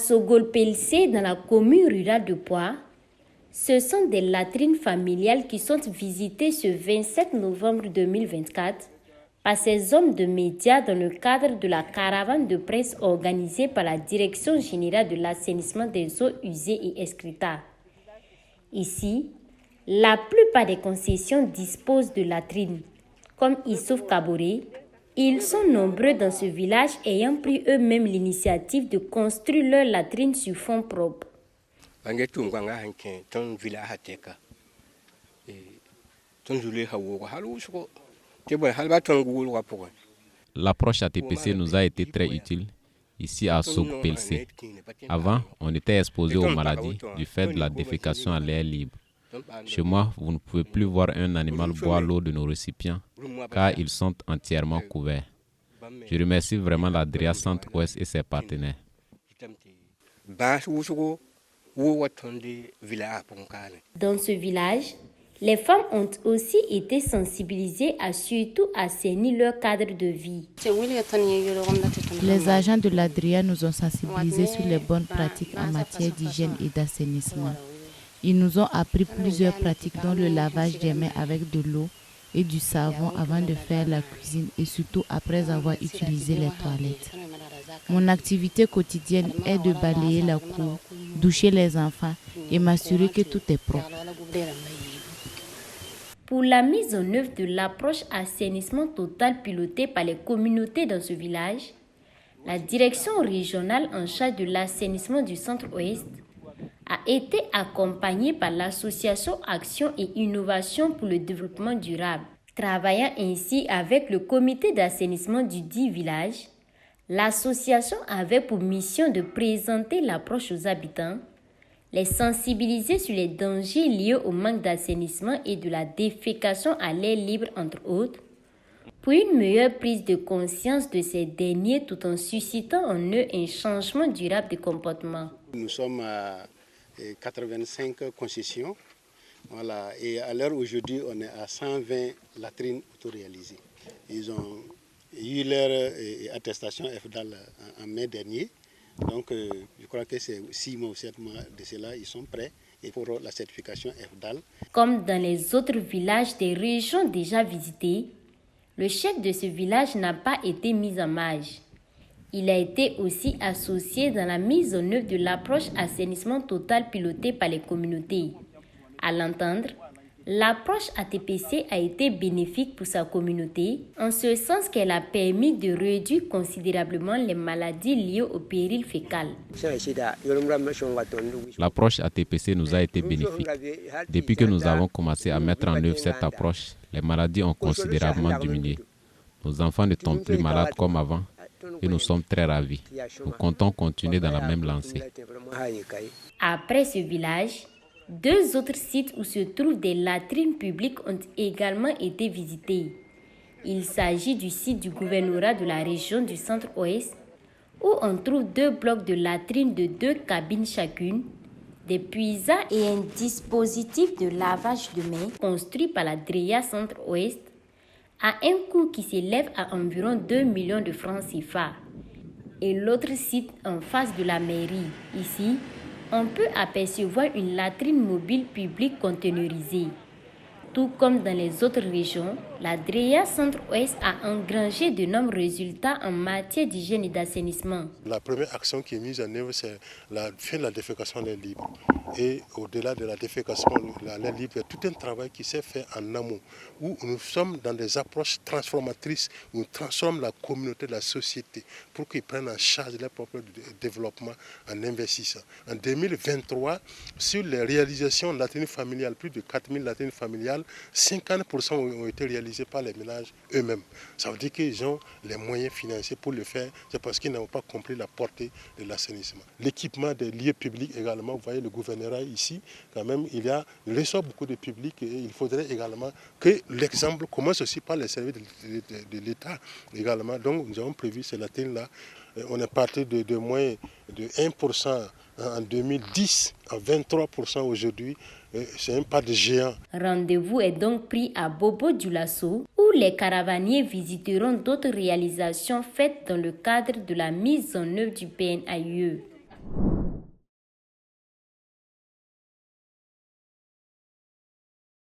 Sogol-Pelcé, dans la commune rurale de Poix, ce sont des latrines familiales qui sont visitées ce 27 novembre 2024 par ces hommes de médias dans le cadre de la caravane de presse organisée par la Direction générale de l'assainissement des eaux usées et excrétables. Ici, la plupart des concessions disposent de latrines, comme Issouf Kaboré. Ils sont nombreux dans ce village ayant pris eux-mêmes l'initiative de construire leurs latrines sur fonds propres. L'approche ATPC nous a été très utile ici à Sogol-Pelcé. Avant, on était exposé aux maladies du fait de la défécation à l'air libre. Chez moi, vous ne pouvez plus voir un animal boire l'eau de nos récipients car ils sont entièrement couverts. Je remercie vraiment la DREA Centre-Ouest et ses partenaires. Dans ce village, les femmes ont aussi été sensibilisées à surtout assainir leur cadre de vie. Les agents de la DREA nous ont sensibilisés sur les bonnes pratiques en matière d'hygiène et d'assainissement. Ils nous ont appris plusieurs pratiques dont le lavage des mains avec de l'eau et du savon avant de faire la cuisine et surtout après avoir utilisé les toilettes. Mon activité quotidienne est de balayer la cour, doucher les enfants et m'assurer que tout est propre. Pour la mise en œuvre de l'approche assainissement total pilotée par les communautés dans ce village, la direction régionale en charge de l'assainissement du Centre-Ouest a été accompagnée par l'association Action et Innovation pour le développement durable. Travaillant ainsi avec le comité d'assainissement du dit village, l'association avait pour mission de présenter l'approche aux habitants, les sensibiliser sur les dangers liés au manque d'assainissement et de la défécation à l'air libre, entre autres, pour une meilleure prise de conscience de ces derniers tout en suscitant en eux un changement durable de comportement. Nous sommes à 85 concessions, voilà, et à l'heure aujourd'hui, on est à 120 latrines autoréalisées. Ils ont eu leur attestation FDAL en mai dernier. Donc, je crois que c'est 6 mois ou 7 mois de cela, ils sont prêts et pour la certification FDAL. Comme dans les autres villages des régions déjà visitées, le chef de ce village n'a pas été mis en marge. Il a été aussi associé dans la mise en œuvre de l'approche assainissement total pilotée par les communautés. À l'entendre, l'approche ATPC a été bénéfique pour sa communauté, en ce sens qu'elle a permis de réduire considérablement les maladies liées au péril fécal. L'approche ATPC nous a été bénéfique. Depuis que nous avons commencé à mettre en œuvre cette approche, les maladies ont considérablement diminué. Nos enfants ne tombent plus malades comme avant et nous sommes très ravis. Nous comptons continuer dans la même lancée. Après ce village, 2 autres sites où se trouvent des latrines publiques ont également été visités. Il s'agit du site du gouvernorat de la région du Centre-Ouest, où on trouve 2 blocs de latrines de 2 cabines chacune, des puisards et un dispositif de lavage de mains construit par la DREA Centre-Ouest à un coût qui s'élève à environ 2 millions de francs CFA. Et l'autre site en face de la mairie, ici, on peut apercevoir une latrine mobile publique conteneurisée. Tout comme dans les autres régions, la DREA Centre-Ouest a engrangé de nombreux résultats en matière d'hygiène et d'assainissement. La première action qui est mise en œuvre, c'est la fin de la défécation à l'air libre. Et au-delà de la défécation à l'air libre, il y a tout un travail qui s'est fait en amont, où nous sommes dans des approches transformatrices, où on transforme la communauté, la société, pour qu'ils prennent en charge leur propre développement en investissant. En 2023, sur les réalisations de latrines familiales, plus de 4000 latrines familiales, 50% ont été réalisés par les ménages eux-mêmes. Ça veut dire qu'ils ont les moyens financiers pour le faire. C'est parce qu'ils n'ont pas compris la portée de l'assainissement. L'équipement des lieux publics également, vous voyez le gouvernorat ici, quand même, il ressort beaucoup de public et il faudrait également que l'exemple commence aussi par les services de l'État également. Donc nous avons prévu ces latrines-là. On est parti de moins de 1% en 2010 à 23% aujourd'hui. C'est un pas de géant. Rendez-vous est donc pris à Bobo-Dioulasso où les caravaniers visiteront d'autres réalisations faites dans le cadre de la mise en œuvre du PNAUE.